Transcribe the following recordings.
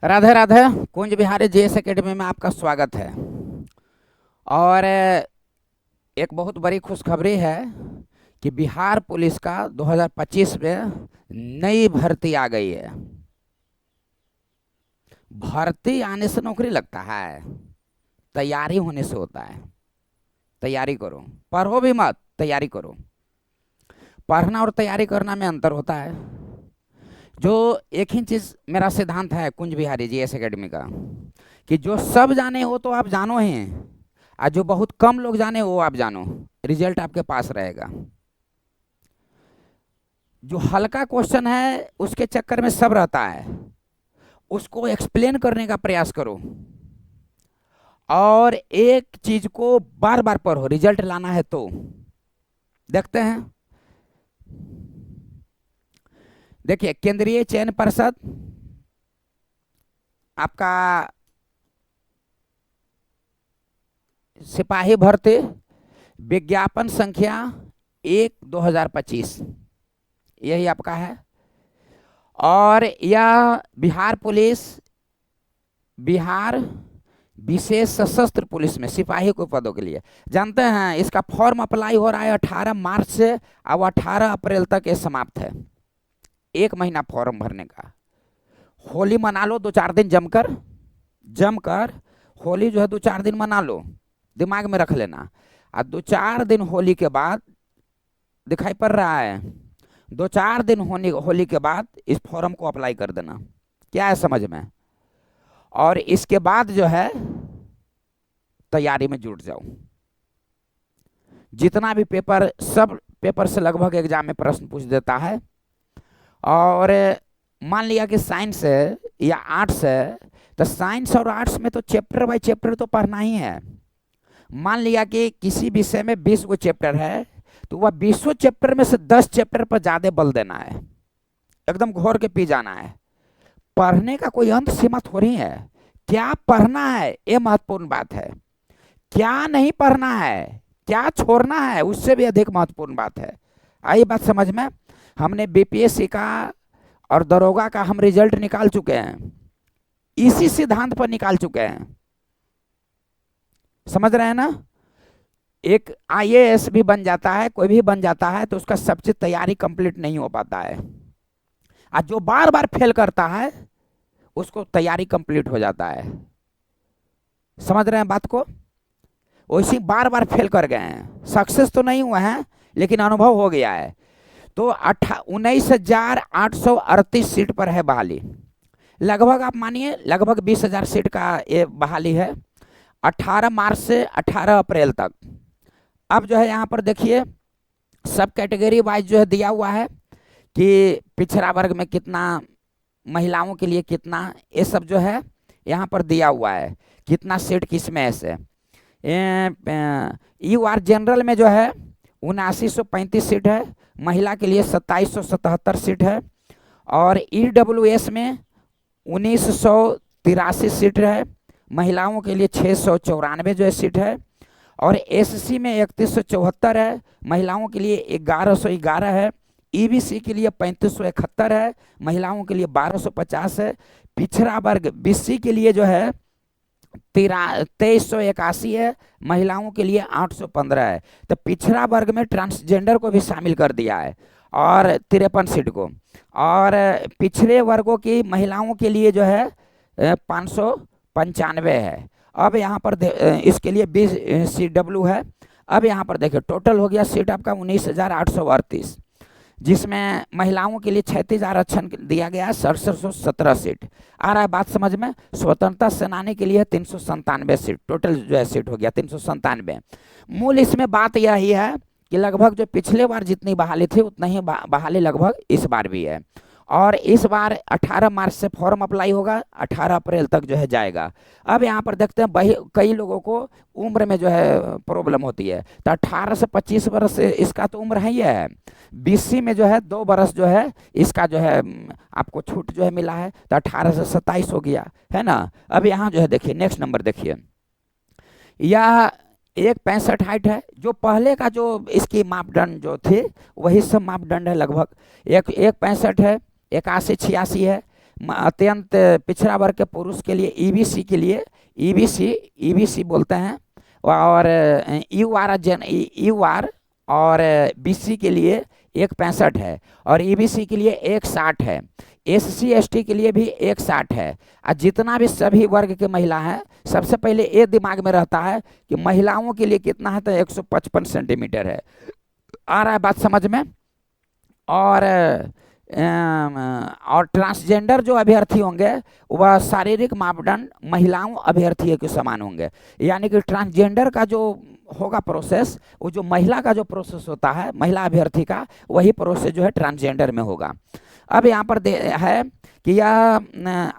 Radhe Radhe. Kunj Bihari GS academy में आपका स्वागत है। और एक बहुत बड़ी खुशखबरी है कि बिहार पुलिस का 2025 में नई भर्ती आ गई है। भर्ती आने से नौकरी लगता है, तैयारी होने से होता है। तैयारी करो, पढ़ो भी मत, तैयारी करो। पढ़ना और तैयारी करना में अंतर होता है। जो एक ही चीज़ मेरा सिद्धांत है कुंज बिहारी जीएस एकेडमी का, कि जो सब जाने वो तो आप जानो ही, और जो बहुत कम लोग जाने वो आप जानो। रिजल्ट आपके पास रहेगा। जो हल्का क्वेश्चन है उसके चक्कर में सब रहता है, उसको एक्सप्लेन करने का प्रयास करो और एक चीज को बार बार पढ़ो। रिजल्ट लाना है तो देखते हैं। देखिए, केंद्रीय चयन पर्षद आपका सिपाही भर्ती विज्ञापन संख्या 1/2025 यही आपका है। और यह बिहार पुलिस, बिहार विशेष सशस्त्र पुलिस में सिपाही को पदों के लिए जानते हैं। इसका फॉर्म अप्लाई हो रहा है 18 मार्च से और 18 अप्रैल तक ये समाप्त है। 1 महीना फॉर्म भरने का। होली मना लो 2-4 दिन जमकर जमकर। होली जो है 2-4 दिन मना लो, दिमाग में रख लेना। और 2-4 दिन होली के बाद दिखाई पड़ रहा है, 2-4 दिन होली के बाद इस फॉर्म को अप्लाई कर देना। क्या है समझ में? और इसके बाद जो है तैयारी में जुट जाओ। जितना भी पेपर, सब पेपर से लगभग एग्जाम में प्रश्न पूछ देता है। और मान लिया कि साइंस है या आर्ट्स है, तो साइंस और आर्ट्स में तो चैप्टर बाय चैप्टर तो पढ़ना ही है। मान लिया कि किसी विषय में 20 गो चैप्टर है, तो वह 20 चैप्टर में से 10 चैप्टर पर ज्यादा बल देना है, एकदम घोर के पी जाना है। पढ़ने का कोई अंत सीमा थोड़ी है। क्या पढ़ना है ये महत्वपूर्ण बात है, क्या नहीं पढ़ना है, क्या छोड़ना है उससे भी अधिक महत्वपूर्ण बात है। आई बात समझ में? हमने बीपीएससी का और दरोगा का हम रिजल्ट निकाल चुके हैं, इसी सिद्धांत पर निकाल चुके हैं। समझ रहे हैं ना? एक आईएएस भी बन जाता है, कोई भी बन जाता है, तो उसका सब चीज तैयारी कंप्लीट नहीं हो पाता है। और जो बार बार फेल करता है उसको तैयारी कंप्लीट हो जाता है। समझ रहे हैं बात को? वैसे बार बार फेल कर गए हैं, सक्सेस तो नहीं हुए हैं लेकिन अनुभव हो गया है। तो 19,838 सीट पर है बहाली। लगभग आप मानिए लगभग 20,000 सीट का ये बहाली है, 18 मार्च से 18 अप्रैल तक। अब जो है यहाँ पर देखिए, सब कैटेगरी वाइज जो है दिया हुआ है कि पिछड़ा वर्ग में कितना, महिलाओं के लिए कितना, ये सब जो है यहाँ पर दिया हुआ है। कितना सीट किस में से। यूआर जनरल में जो है 7935 सीट है, महिला के लिए 2777 सीट है। और ईडब्ल्यूएस में 1983 सीट है, महिलाओं के लिए 694 जो है सीट है। और एससी में 3174 है, महिलाओं के लिए 1111 है। ईबीसी के लिए 3571 है, महिलाओं के लिए 1250 है। पिछड़ा वर्ग बीसी के लिए जो है 2381 है, महिलाओं के लिए 815 है। तो पिछड़ा वर्ग में ट्रांसजेंडर को भी शामिल कर दिया है और 53 सीट को। और पिछड़े वर्गों की महिलाओं के लिए जो है 595 है। अब यहाँ पर इसके लिए 20 CW है। अब यहाँ पर देखिए टोटल हो गया सीट आपका 19,838, जिसमें महिलाओं के लिए 36 आरक्षण दिया गया है, 6717 सीट। आ रहा है बात समझ में? स्वतंत्रता सेनानी के लिए 397 सीट, टोटल जो है सीट हो गया 397। मूल इसमें बात यही है कि लगभग जो पिछले बार जितनी बहाली थी उतना ही बहाली लगभग इस बार भी है। और इस बार 18 मार्च से फॉर्म अप्लाई होगा, 18 अप्रैल तक जो है जाएगा। अब यहाँ पर देखते हैं कई लोगों को उम्र में जो है प्रॉब्लम होती है, तो 18 से 25 वर्ष इसका तो उम्र है ही है। बीसी में जो है 2 बरस जो है इसका जो है आपको छूट जो है मिला है, तो 18 से 27 हो गया है ना। अब यहाँ जो है देखिए नेक्स्ट नंबर देखिए, यह 165 हाइट है। जो पहले का जो इसकी मापदंड जो थे वही सब मापदंड है लगभग। 165 है, 81 86 है, अत्यंत पिछड़ा वर्ग के पुरुष के लिए ईबीसी के लिए ईबीसी बोलते हैं, और यूआर और बीसी के लिए 165 है, और ईबीसी के लिए 160 है, एससी एसटी के लिए भी 160 है। और जितना भी सभी वर्ग के महिला हैं, सबसे पहले ये दिमाग में रहता है कि महिलाओं के लिए कितना है, तो 155 सेंटीमीटर है। आ रहा है बात समझ में? और ट्रांसजेंडर जो अभ्यर्थी होंगे वह शारीरिक मापदंड महिलाओं अभ्यर्थियों के समान होंगे, यानी कि ट्रांसजेंडर का जो होगा प्रोसेस, वो जो महिला का जो प्रोसेस होता है महिला अभ्यर्थी का, वही प्रोसेस जो है ट्रांसजेंडर में होगा। अब यहाँ पर है कि यह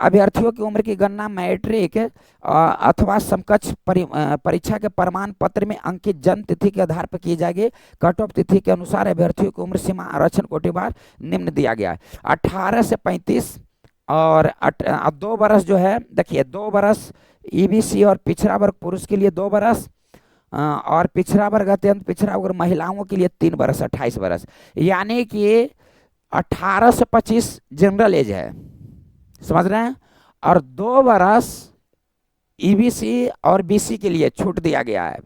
अभ्यर्थियों की उम्र की गणना मैट्रिक अथवा समकक्ष परीक्षा के प्रमाण पत्र में अंकित जन्म तिथि के आधार पर की जाएगी। कट ऑफ तिथि के अनुसार अभ्यर्थियों की उम्र सीमा आरक्षण कोटिवार निम्न दिया गया है, 18 से 35 और 2 बरस जो है, देखिए 2 बरस ईबीसी और पिछड़ा वर्ग पुरुष के लिए 2 बरस, और पिछड़ा वर्ग अत्यंत पिछड़ा वर्ग महिलाओं के लिए 3 बरस 28 बरस, यानी कि 18 से 25 जनरल एज है, समझ रहे हैं, और 2 बरस ईबीसी और बीसी के लिए छूट दिया गया है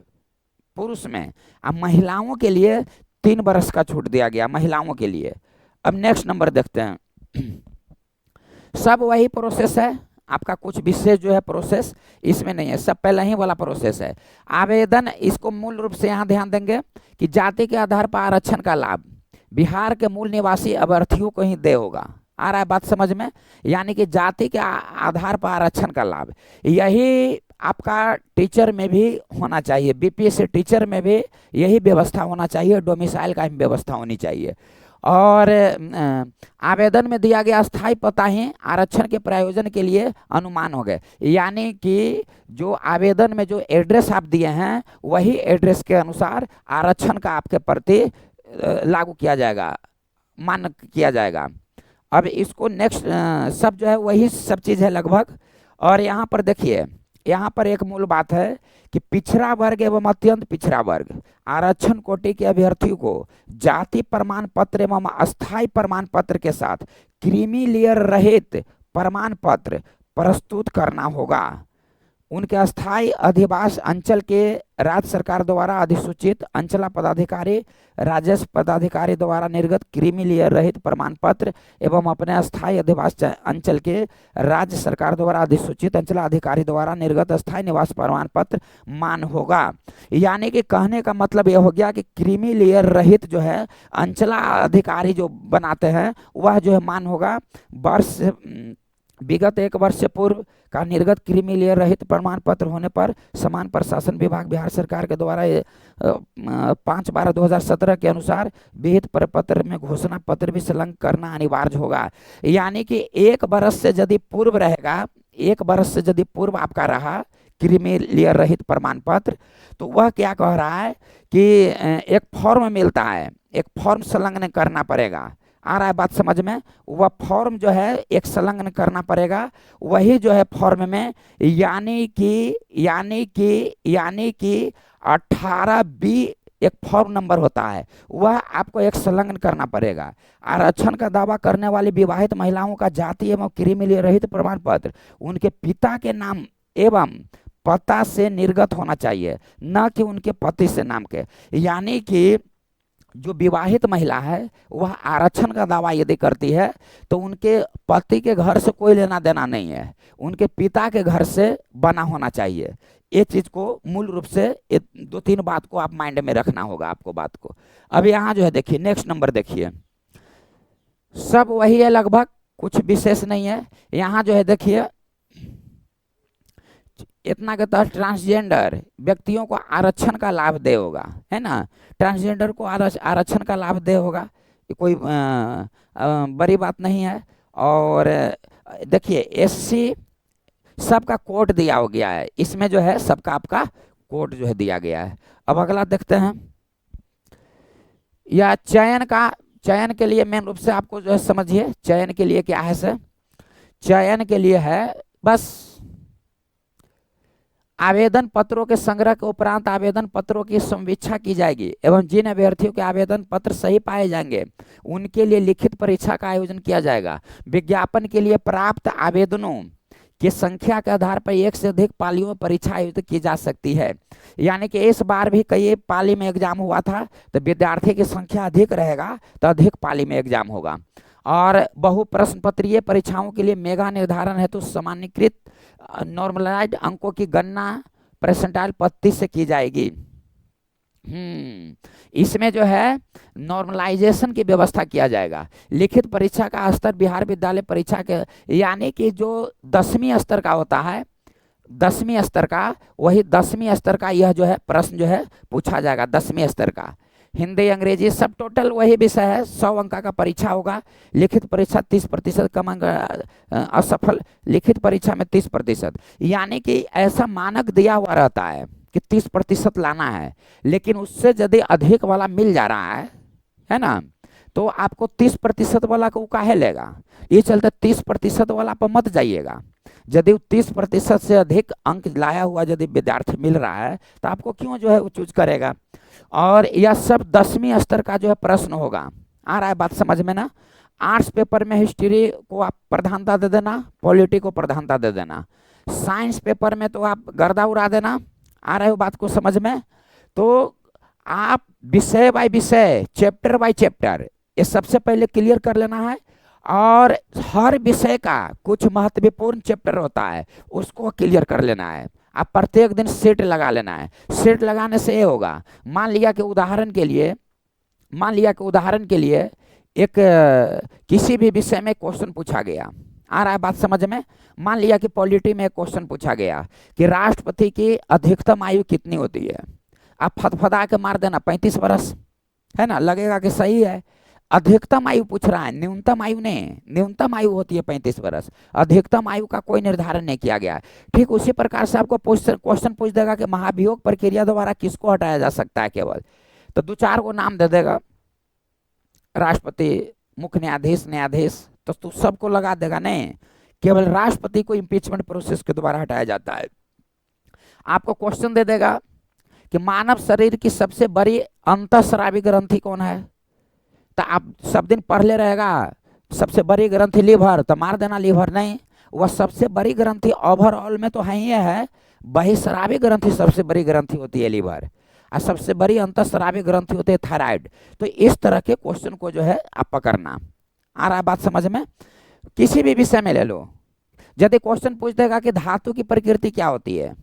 पुरुष में, अब महिलाओं के लिए 3 बरस का छूट दिया गया महिलाओं के लिए। अब नेक्स्ट नंबर देखते हैं। सब वही प्रोसेस है आपका, कुछ विशेष जो है प्रोसेस इसमें नहीं है, सब पहले ही वाला प्रोसेस है। आवेदन, इसको मूल रूप से यहाँ ध्यान देंगे कि जाति के आधार पर आरक्षण का लाभ बिहार के मूल निवासी अभ्यर्थियों को ही दे होगा। आ रहा है बात समझ में? यानी कि जाति के आधार पर आरक्षण का लाभ, यही आपका टीचर में भी होना चाहिए, बीपीएससी टीचर में भी यही व्यवस्था होना चाहिए, डोमिसाइल का भी व्यवस्था होनी चाहिए। और आवेदन में दिया गया स्थायी पता ही आरक्षण के प्रायोजन के लिए अनुमान हो गए, यानी कि जो आवेदन में जो एड्रेस आप दिए हैं वही एड्रेस के अनुसार आरक्षण का आपके प्रति लागू किया जाएगा, मान्य किया जाएगा। अब इसको नेक्स्ट सब जो है वही सब चीज़ है लगभग। और यहाँ पर देखिए, यहाँ पर एक मूल बात है कि पिछड़ा वर्ग एवं अत्यंत पिछड़ा वर्ग आरक्षण कोटि के अभ्यर्थियों को जाति प्रमाण पत्र एवं अस्थायी प्रमाण पत्र के साथ क्रीमी लेयर रहित प्रमाण पत्र प्रस्तुत करना होगा। उनके अस्थायी अधिवास अंचल के राज्य सरकार द्वारा अधिसूचित अंचला पदाधिकारी राजस्व पदाधिकारी द्वारा निर्गत क्रीमी लेयर रहित प्रमाण पत्र एवं अपने अस्थायी अधिवास अंचल के राज्य सरकार द्वारा अधिसूचित अंचला अधिकारी द्वारा निर्गत अस्थायी निवास प्रमाण पत्र मान्य होगा। यानी कि कहने का मतलब यह हो गया कि क्रीमी लेयर रहित जो है अंचला अधिकारी जो बनाते हैं वह जो है मान्य होगा। वर्ष विगत 1 वर्ष से पूर्व का निर्गत क्रीमी लेयर रहित प्रमाण पत्र होने पर समान प्रशासन विभाग बिहार सरकार के द्वारा 5/12/2017 के अनुसार विहित प्रपत्र में घोषणा पत्र भी संलग्न करना अनिवार्य होगा। यानी कि 1 वर्ष से यदि पूर्व रहेगा, 1 वर्ष से यदि पूर्व आपका रहा क्रीमी लेयर रहित प्रमाण पत्र, तो वह क्या कह रहा है कि एक फॉर्म मिलता है, एक फॉर्म संलग्न करना पड़ेगा। आ रहा है बात समझ में? वह फॉर्म जो है एक संलग्न करना पड़ेगा, वही जो है फॉर्म में यानी कि 18B एक फॉर्म नंबर होता है, वह आपको एक संलग्न करना पड़ेगा। आरक्षण का दावा करने वाली विवाहित महिलाओं का जाति एवं क्रीमी लेयर रहित प्रमाण पत्र उनके पिता के नाम एवं पता से निर्गत होना चाहिए, न कि उनके पति से नाम के। यानी कि जो विवाहित महिला है वह आरक्षण का दावा यदि करती है तो उनके पति के घर से कोई लेना देना नहीं है, उनके पिता के घर से बना होना चाहिए। ये चीज़ को मूल रूप से 2-3 बात को आप माइंड में रखना होगा आपको बात को। अब यहाँ जो है देखिए नेक्स्ट नंबर देखिए, सब वही है लगभग, कुछ विशेष नहीं है। यहाँ जो है देखिए इतना के तहत ट्रांसजेंडर व्यक्तियों को आरक्षण का लाभ दे होगा, है ना, ट्रांसजेंडर को आरक्षण का लाभ दे होगा, ये कोई बड़ी बात नहीं है। और देखिए एससी सबका कोड दिया हो गया है, इसमें जो है सबका आपका कोड जो है दिया गया है। अब अगला देखते हैं, या चयन के लिए मेन रूप से आपको जो है समझिए चयन के लिए क्या है सर, चयन के लिए है बस आवेदन पत्रों के संग्रह के उपरांत आवेदन पत्रों की समीक्षा की जाएगी एवं जिन अभ्यर्थियों के आवेदन पत्र सही पाए जाएंगे उनके लिए लिखित परीक्षा का आयोजन किया जाएगा। विज्ञापन के लिए प्राप्त आवेदनों की संख्या के आधार पर एक से अधिक पालियों में परीक्षा आयोजित की जा सकती है। यानी कि इस बार भी कई पाली में एग्जाम हुआ था, तो विद्यार्थी की संख्या अधिक रहेगा तो अधिक पाली में एग्जाम होगा। और बहु प्रश्न पत्रीय परीक्षाओं के लिए मेगा निर्धारण हेतु सामान्यकृत नॉर्मलाइज्ड अंकों की गणना परसेंटाइल पद्धति से की जाएगी। इसमें जो है नॉर्मलाइजेशन की व्यवस्था किया जाएगा। लिखित परीक्षा का स्तर बिहार विद्यालय परीक्षा के, यानी कि जो 10वीं स्तर का होता है, 10वीं स्तर का, वही 10वीं स्तर का यह जो है प्रश्न जो है पूछा जाएगा 10वीं स्तर का। हिंदी अंग्रेजी सब टोटल वही विषय है, 100 अंक का परीक्षा होगा। लिखित परीक्षा 30% कम अंक, असफल लिखित परीक्षा में 30%, यानी कि ऐसा मानक दिया हुआ रहता है कि 30% लाना है, लेकिन उससे यदि अधिक वाला मिल जा रहा है ना, तो आपको 30% वाला को काहे लेगा, ये चलते 30% वाला पर मत जाइएगा। यदि 30% से अधिक अंक लाया हुआ यदि विद्यार्थी मिल रहा है तो आपको क्यों जो है वो चूज करेगा। और यह सब 10वीं स्तर का जो है प्रश्न होगा। आ रहा है बात समझ में ना। आर्ट्स पेपर में हिस्ट्री को आप प्रधानता दे देना, पॉलिटी को प्रधानता दे देना। साइंस पेपर में तो आप गर्दा उड़ा देना। आ रहे हो बात को समझ में। तो आप विषय बाय विषय, चैप्टर बाय चैप्टर, ये सबसे पहले क्लियर कर लेना है। और हर विषय का कुछ महत्वपूर्ण चैप्टर होता है, उसको क्लियर कर लेना है। आप प्रत्येक दिन सेट लगा लेना है। सेट लगाने से ये होगा, मान लिया कि उदाहरण के लिए एक किसी भी विषय में क्वेश्चन पूछा गया। आ रहा है बात समझ में। मान लिया कि पॉलिटी में एक क्वेश्चन पूछा गया कि राष्ट्रपति की अधिकतम आयु कितनी होती है। आप फदफदा के मार देना 35 वर्ष, है ना, लगेगा कि सही है। अधिकतम आयु पूछ रहा है, न्यूनतम आयु नहीं। न्यूनतम आयु होती है 35 वर्ष, अधिकतम आयु का कोई निर्धारण नहीं किया गया। ठीक उसी प्रकार से आपको क्वेश्चन पूछ देगा कि महाभियोग प्रक्रिया द्वारा किसको हटाया जा सकता है केवल, तो 2-4 को नाम दे देगा, राष्ट्रपति, मुख्य न्यायाधीश, न्यायाधीश, तो तू सबको लगा देगा। नहीं, केवल राष्ट्रपति को इम्पीचमेंट प्रोसेस के द्वारा हटाया जाता है। आपको क्वेश्चन दे देगा कि मानव शरीर की सबसे बड़ी अंतःस्रावी ग्रंथि कौन है, तो आप सब दिन पढ़ ले रहेगा सबसे बड़ी ग्रंथि लीवर, तो मार देना लीवर नहीं। वह सबसे बड़ी ग्रंथि ओवरऑल में तो है ही है, बहिस्रावी ग्रंथि सबसे बड़ी ग्रंथि होती है लीवर, और सबसे बड़ी अंतःस्रावी ग्रंथि होती है थायराइड। तो इस तरह के क्वेश्चन को जो है आप पकड़ना। आ रहा है बात समझ में। किसी भी विषय में ले लो, यदि क्वेश्चन पूछ देगा कि धातु की प्रकृति क्या होती है,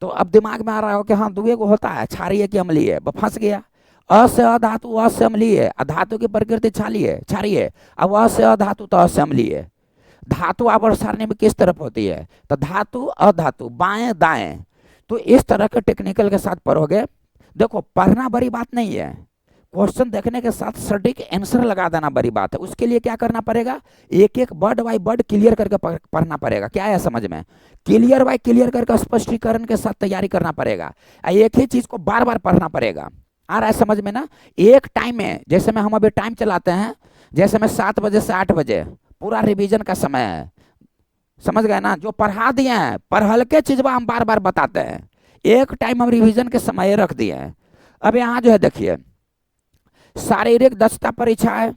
तो अब दिमाग में आ रहा हो कि हाँ दुए को होता है, क्षारीय की अम्लीय, फंस गया। अ से अधातु, अ से अम्लीय, धातु की प्रकृति क्षारीय, अब अ से अधातु तो अ से अम्लीय। धातु आवर्त सारणी में किस तरफ होती है, तो धातु अधातु, बाएं दाएं। तो इस तरह के टेक्निकल के साथ पढ़ोगे। देखो पढ़ना बड़ी बात नहीं है, क्वेश्चन देखने के साथ सटीक आंसर लगा देना बड़ी बात है। उसके लिए क्या करना पड़ेगा, एक एक वर्ड बाय वर्ड क्लियर करके पढ़ना पड़ेगा। क्या है समझ में, क्लियर बाय क्लियर करके स्पष्टीकरण के साथ तैयारी करना पड़ेगा। एक ही चीज को बार बार पढ़ना पड़ेगा। आ रहा है समझ में ना। एक टाइम में, जैसे में हम अभी टाइम चलाते हैं, जैसे में 7 बजे से 8 बजे पूरा रिवीजन का समय है, समझ गए ना। जो पढ़ा दिए हैं, पर हल्के चीज हम बार बार बताते हैं, एक टाइम हम रिवीजन के समय रख दिए हैं। अब यहाँ जो है देखिए, शारीरिक दक्षता परीक्षा है।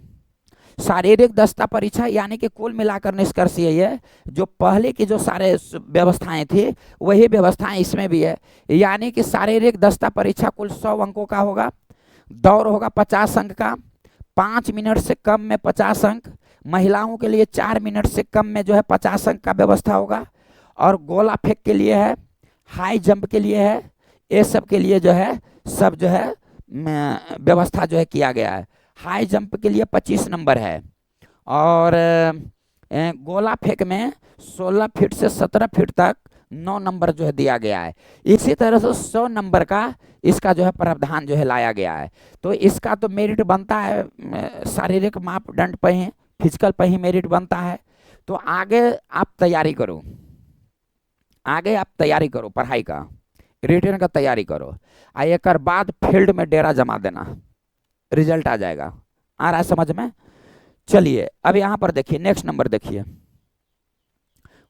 शारीरिक दक्षता परीक्षा यानी कि कुल मिलाकर निष्कर्ष यही है, जो पहले की जो सारे व्यवस्थाएं थी वही व्यवस्थाएं इसमें भी है। यानी कि शारीरिक दक्षता परीक्षा कुल 100 अंकों का होगा। दौड़ होगा 50 अंक का, 5 मिनट से कम में 50 अंक। महिलाओं के लिए 4 मिनट से कम में जो है 50 अंक का व्यवस्था होगा। और गोला फेंक के लिए है, हाई जंप के लिए है, ये सब के लिए जो है सब जो है व्यवस्था जो है किया गया है। हाई जंप के लिए 25 नंबर है, और गोला फेंक में 16 फीट से 17 फीट तक 9 नंबर जो है दिया गया है। इसी तरह से 100 नंबर का इसका जो है प्रावधान जो है लाया गया है। तो इसका तो मेरिट बनता है, शारीरिक मापदंड पर ही, फिजिकल पर ही मेरिट बनता है। तो आगे आप तैयारी करो, पढ़ाई का, रिटर्न का तैयारी करो। एक बाद फील्ड में डेरा जमा देना, रिजल्ट आ जाएगा। आ रहा है समझ में। चलिए अब यहाँ पर देखिए, नेक्स्ट नंबर देखिए,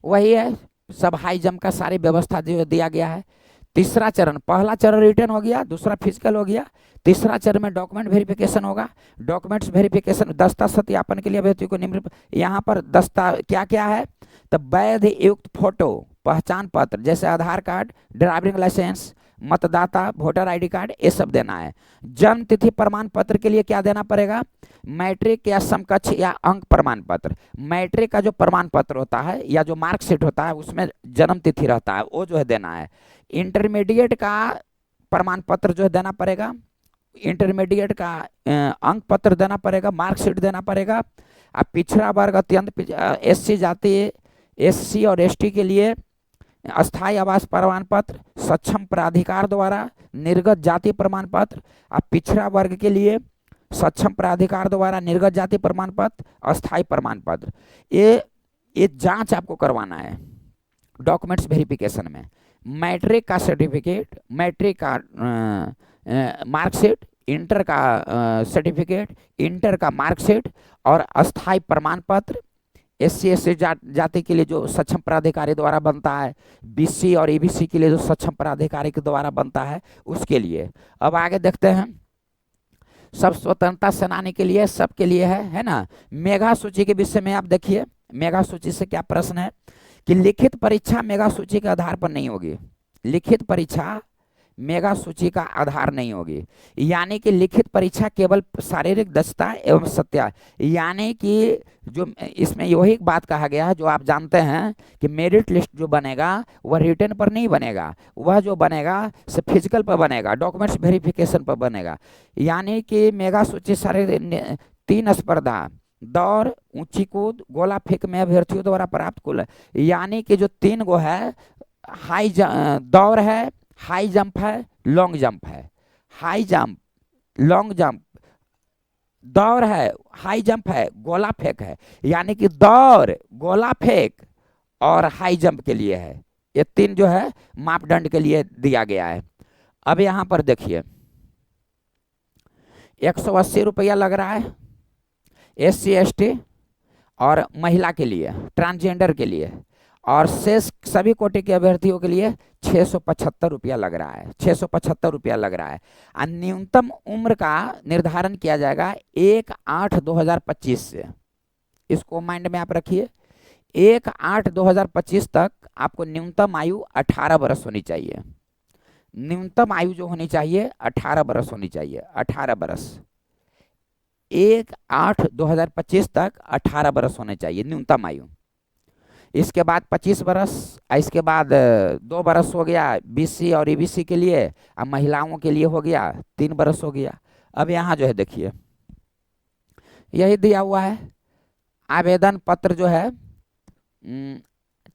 वही है सब हाई जंप का सारी व्यवस्था जो दिया गया है। तीसरा चरण, पहला चरण रिटर्न हो गया, दूसरा फिजिकल हो गया, तीसरा चरण में डॉक्यूमेंट वेरिफिकेशन होगा। डॉक्यूमेंट्स वेरिफिकेशन, दस्ता सत्यापन के लिए अभ्यर्थी को निम्न यहाँ पर दस्ता क्या क्या है, तो वैध युक्त फोटो, पहचान पत्र जैसे आधार कार्ड, ड्राइविंग लाइसेंस, मतदाता वोटर आईडी कार्ड, ये सब देना है। जन्म तिथि प्रमाण पत्र के लिए क्या देना पड़ेगा, मैट्रिक या समकक्ष या अंक प्रमाण पत्र। मैट्रिक का जो प्रमाण पत्र होता है या जो मार्कशीट होता है उसमें जन्म तिथि रहता है, वो जो है देना है। इंटरमीडिएट का प्रमाण पत्र जो है देना पड़ेगा, इंटरमीडिएट का अंक पत्र देना पड़ेगा, मार्कशीट देना पड़ेगा। अब पिछड़ा वर्ग, अत्यंत एससी जाति, एससी और एसटी के लिए अस्थायी आवास प्रमाण पत्र, सक्षम प्राधिकार द्वारा निर्गत जाति प्रमाण पत्र। अब पिछड़ा वर्ग के लिए सक्षम प्राधिकार द्वारा निर्गत जाति प्रमाण पत्र, अस्थायी प्रमाण पत्र। ये जांच आपको करवाना है डॉक्यूमेंट्स वेरिफिकेशन में। मैट्रिक का सर्टिफिकेट, मैट्रिक का मार्कशीट, इंटर का सर्टिफिकेट, इंटर का मार्कशीट और अस्थायी प्रमाण पत्र। एससी एसटी जाति के लिए जो सक्षम प्राधिकारी द्वारा बनता है, बीसी और ईबीसी के लिए जो सक्षम प्राधिकारी के द्वारा बनता है उसके लिए। अब आगे देखते हैं, सब स्वतंत्रता सेनानी के लिए, सबके लिए है ना। मेगा सूची के विषय में आप देखिए, मेगा सूची से क्या प्रश्न है कि लिखित परीक्षा मेगा सूची के आधार पर नहीं होगी। लिखित परीक्षा मेगा सूची का आधार नहीं होगी, यानी कि लिखित परीक्षा केवल शारीरिक दक्षता एवं सत्या, यानी कि जो इसमें वही बात कहा गया है जो आप जानते हैं कि मेरिट लिस्ट जो बनेगा वह रिटर्न पर नहीं बनेगा, वह जो बनेगा से फिजिकल पर बनेगा, डॉक्यूमेंट्स वेरिफिकेशन पर बनेगा। यानी कि मेगा सूची सारे 3 स्पर्धा, दौड़, ऊंची कूद, गोला फेंक में अभ्यर्थियों द्वारा प्राप्त कुल, यानी कि जो 3 गो है, दौड़ है, हाई जंप है, लॉन्ग जंप है। हाई जंप, लॉन्ग जंप, दौड़ है, हाई जंप है, गोला फेंक है, यानी कि दौड़, गोला फेंक और हाई जंप के लिए है। ये 3 जो है मापदंड के लिए दिया गया है। अब यहां पर देखिए 180 रुपया लग रहा है एससी एसटी और महिला के लिए, ट्रांसजेंडर के लिए, और शेष सभी कोटि के अभ्यर्थियों के लिए 675 रुपया लग रहा है, 675 रुपया लग रहा है। और न्यूनतम उम्र का निर्धारण किया जाएगा 1/8/2025 से। इसको माइंड में आप रखिए, 1/8/2025 तक आपको न्यूनतम आयु 18 वर्ष होनी चाहिए। न्यूनतम आयु जो होनी चाहिए 18 वर्ष होनी चाहिए, 18 वर्ष। 1/8/2025 तक 18 वर्ष होने चाहिए न्यूनतम आयु। इसके बाद 25 वर्ष, इसके बाद 2 वर्ष हो गया बीसी और ईबीसी के लिए, अब महिलाओं के लिए हो गया 3 वर्ष हो गया। अब यहाँ जो है देखिए यही दिया हुआ है, आवेदन पत्र जो है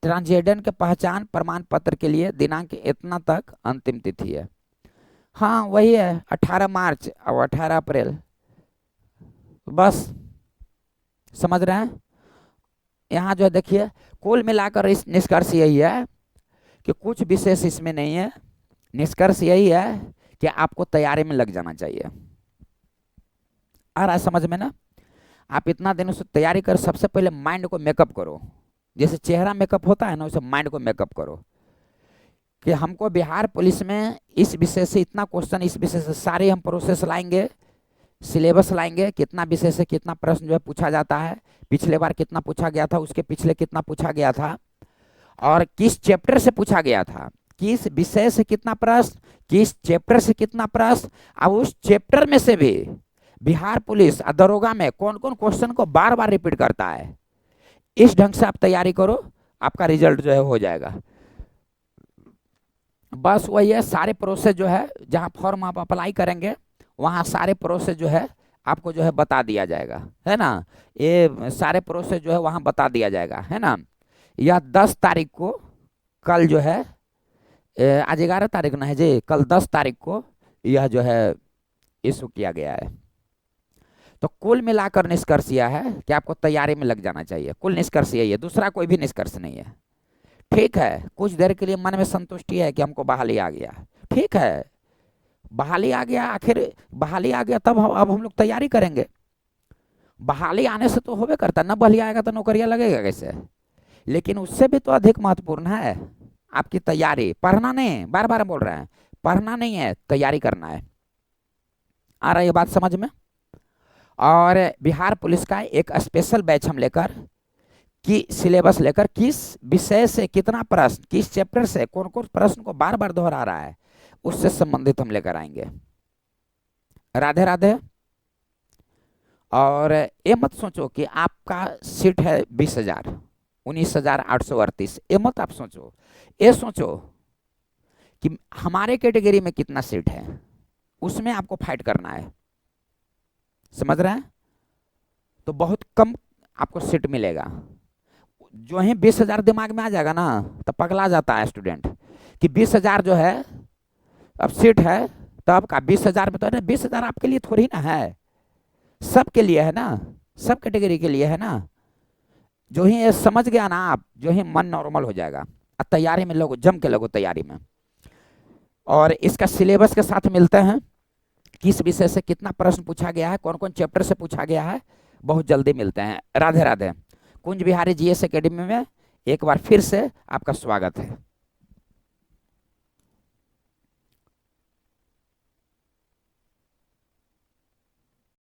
ट्रांसजेंडर के पहचान प्रमाण पत्र के लिए दिनांक इतना तक अंतिम तिथि है। हाँ वही है 18 मार्च और 18 अप्रैल, बस समझ रहे हैं। यहाँ जो है देखिए कुल मिलाकर इस निष्कर्ष यही है कि कुछ विशेष इसमें नहीं है। निष्कर्ष यही है कि आपको तैयारी में लग जाना चाहिए। आ रहा है समझ में ना। आप इतना दिनों से तैयारी कर, सबसे पहले माइंड को मेकअप करो, जैसे चेहरा मेकअप होता है ना वैसे माइंड को मेकअप करो कि हमको बिहार पुलिस में इस विषय से इतना क्वेश्चन, इस विषय से सारे हम प्रोसेस लाएंगे, सिलेबस लाएंगे, कितना विषय से कितना प्रश्न जो है पूछा जाता है, पिछले बार कितना पूछा गया था, उसके पिछले कितना पूछा गया था, और किस चैप्टर से पूछा गया था, किस विषय से कितना प्रश्न, किस चैप्टर से कितना प्रश्न, अब उस चैप्टर में से भी बिहार पुलिस दरोगा में कौन कौन क्वेश्चन को बार बार रिपीट करता है। इस ढंग से आप तैयारी करो, आपका रिजल्ट जो है हो जाएगा। बस वही है, सारे प्रोसेस जो है जहाँ फॉर्म आप अप्लाई करेंगे वहाँ सारे प्रोसेस जो है आपको जो है बता दिया जाएगा, है ना। ये सारे प्रोसेस जो है वहाँ बता दिया जाएगा, है ना। यह 10 तारीख को, कल जो है आज 11 तारीख ना है जी, कल 10 तारीख को यह जो है इशू किया गया है। तो कुल मिलाकर निष्कर्ष यह है कि आपको तैयारी में लग जाना चाहिए। कुल निष्कर्ष यही है, दूसरा कोई भी निष्कर्ष नहीं है। ठीक है, कुछ देर के लिए मन में संतुष्टि है कि हमको बहाली आ गया, ठीक है, बहाली आ गया, आखिर बहाली आ गया तब अब हम लोग तैयारी करेंगे। बहाली आने से तो होबे करता, न बहाली आएगा तो नौकरियां लगेगा कैसे। लेकिन उससे भी तो अधिक महत्वपूर्ण है आपकी तैयारी। पढ़ना नहीं, बार बार बोल रहे हैं, पढ़ना नहीं है, तैयारी करना है। आ रहा है ये बात समझ में? और बिहार पुलिस का एक स्पेशल बैच हम लेकर, कि सिलेबस लेकर किस विषय से कितना प्रश्न, किस चैप्टर से कौन कौन प्रश्न को बार बार दोहरा रहा है, उससे संबंधित हम लेकर आएंगे। राधे राधे। और ये मत सोचो कि आपका सीट है 20,000, 19,838, ये मत आप सोचो। ये सोचो कि हमारे कैटेगरी में कितना सीट है, उसमें आपको फाइट करना है। समझ रहे हैं? तो बहुत कम आपको सीट मिलेगा। जो ही 20,000 दिमाग में आ जाएगा ना, तो पगला जाता है स्टूडेंट कि 20,000 जो है अब सीट है, तो आपका 20,000 में तो है ना, 20,000 आपके लिए थोड़ी ना है, सबके लिए है ना, सब कैटेगरी के लिए है ना। जो ही ये समझ गया ना आप, जो ही मन नॉर्मल हो जाएगा। अब तैयारी में लोग जम के लगो तैयारी में। और इसका सिलेबस के साथ मिलते हैं, किस विषय से कितना प्रश्न पूछा गया है, कौन कौन चैप्टर से पूछा गया है, बहुत जल्दी मिलते हैं। राधे राधे। कुंज बिहारी जीएस एकेडमी में एक बार फिर से आपका स्वागत है।